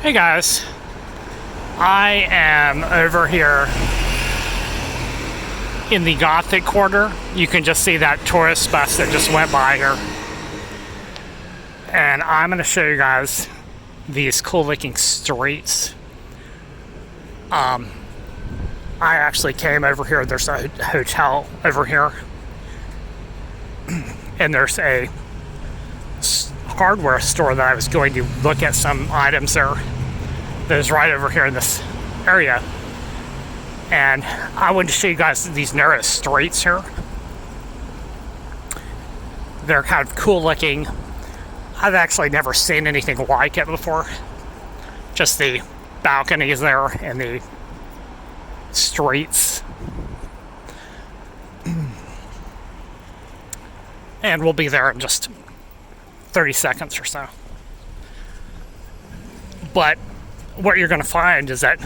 Hey guys, I am over here in the Gothic Quarter. You can just see that tourist bus that just went by here. And I'm going to show you guys these cool looking streets. I actually came over here. There's a hotel over here. And there's a hardware store that I was going to look at some items there that is right over here in this area. And I wanted to show you guys these narrow streets here. They're kind of cool looking. I've actually never seen anything like it before. Just the balconies there and the streets. And we'll be there in just 30 seconds or so. But what you're going to find is that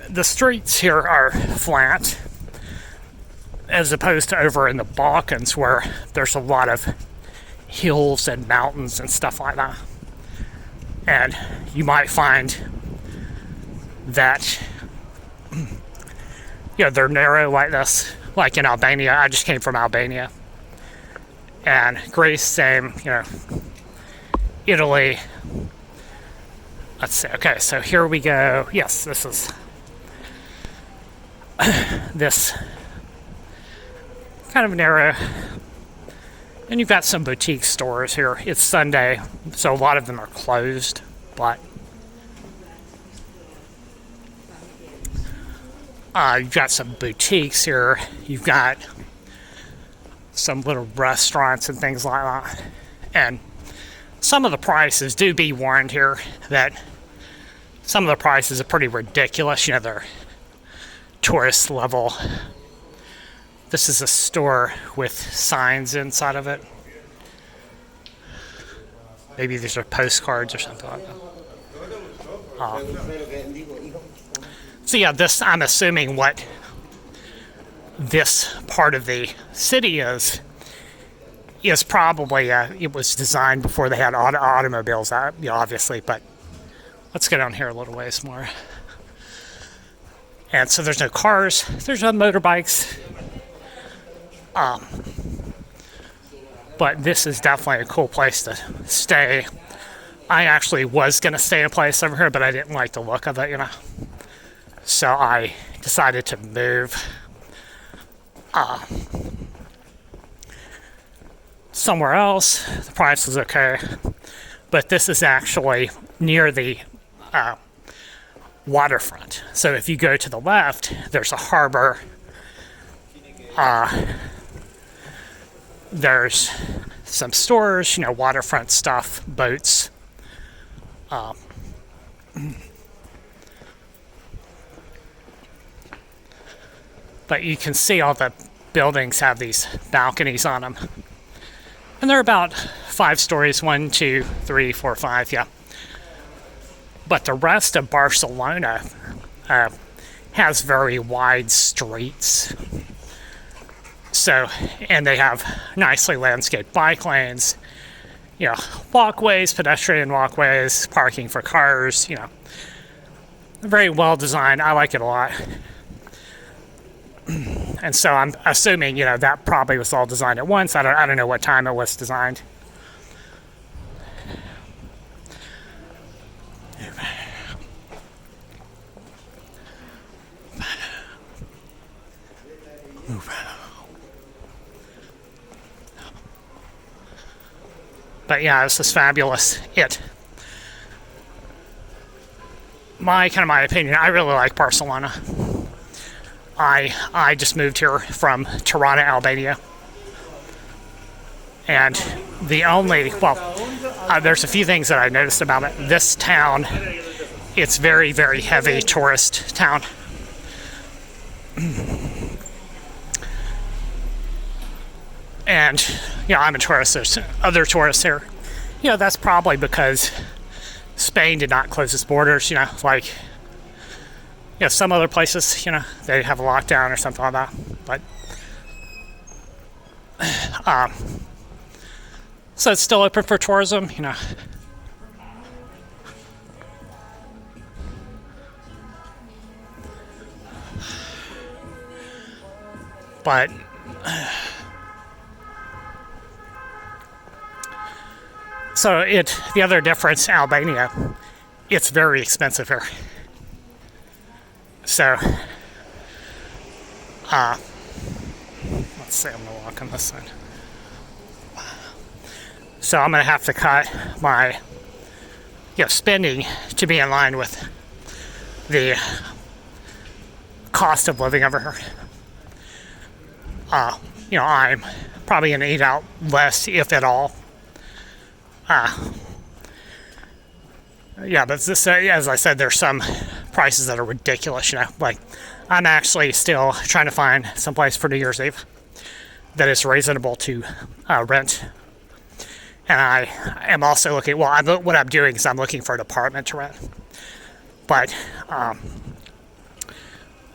the streets here are flat, as opposed to over in the Balkans where there's a lot of hills and mountains and stuff like that. And you might find that they're narrow like this, like in Albania. I just came from Albania. And Greece, same, Italy. Let's see. Okay, so here we go. Yes, this is this kind of narrow. And you've got some boutique stores here. It's Sunday, so a lot of them are closed, but you've got some boutiques here. You've got some little restaurants and things like that. And some of the prices, do be warned here that some of the prices are pretty ridiculous. They're tourist level. This is a store with signs inside of it. Maybe these are postcards or something like that. So yeah, this, I'm assuming what this part of the city is probably it was designed before they had automobiles, obviously. But let's go down here a little ways more. And so there's no cars, there's no motorbikes. But this is definitely a cool place to stay. I actually was going to stay in a place over here, but I didn't like the look of it, So I decided to move somewhere else. The price was okay, but this is actually near the waterfront. So if you go to the left, there's a harbor. There's some stores, waterfront stuff, boats. But you can see all the buildings have these balconies on them. And they're about 5 stories, 1, 2, 3, 4, 5, yeah. But the rest of Barcelona has very wide streets. So, and they have nicely landscaped bike lanes, walkways, pedestrian walkways, parking for cars, very well designed. I like it a lot. And so I'm assuming, that probably was all designed at once. I don't know what time it was designed. But yeah, this is fabulous. My opinion, I really like Barcelona. I just moved here from Tirana, Albania. And there's a few things that I noticed about it. This town, it's very, very heavy tourist town. And, I'm a tourist. There's other tourists here. That's probably because Spain did not close its borders, like some other places, they have a lockdown or something like that. But so it's still open for tourism, But so the other difference, Albania, it's very expensive here. So let's see, I'm gonna walk on this side. So I'm gonna have to cut my spending to be in line with the cost of living over here. I'm probably gonna eat out less, if at all. But this, as I said, there's some prices that are ridiculous. Like I'm actually still trying to find someplace for New Year's Eve that is reasonable to rent. And I am also looking. Well, what I'm doing is I'm looking for an apartment to rent. But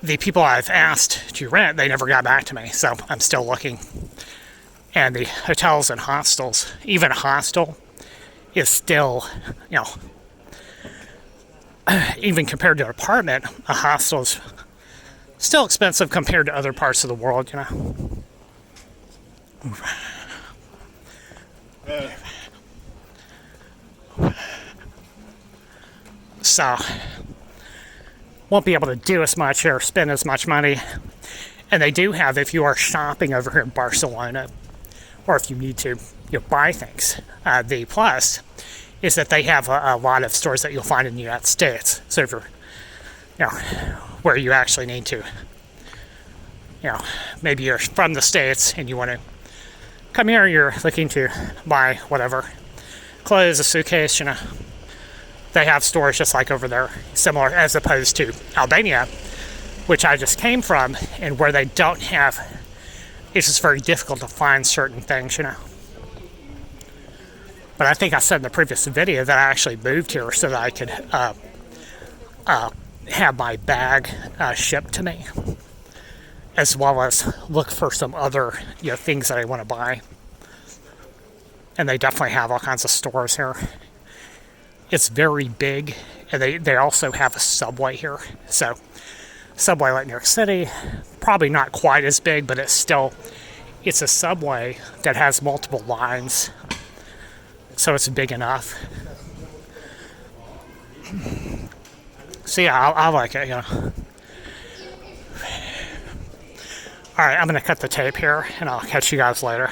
the people I've asked to rent, they never got back to me. So I'm still looking. And the hotels and hostels, even a hostel, is still, even compared to an apartment, a hostel is still expensive compared to other parts of the world, So, won't be able to do as much or spend as much money. And they do have, if you are shopping over here in Barcelona, or if you need to buy things, the plus is that they have a lot of stores that you'll find in the United States. So if you're, where you actually need to, maybe you're from the States and you want to come here, you're looking to buy whatever, clothes, a suitcase, they have stores just like over there, similar, as opposed to Albania, which I just came from, and where they don't have, it's just very difficult to find certain things, But I think I said in the previous video that I actually moved here so that I could have my bag shipped to me, as well as look for some other things that I want to buy. And they definitely have all kinds of stores here. It's very big, and they also have a subway here. So subway like New York City, probably not quite as big, but it's a subway that has multiple lines. So it's big enough. So I like it, Alright, I'm going to cut the tape here, and I'll catch you guys later.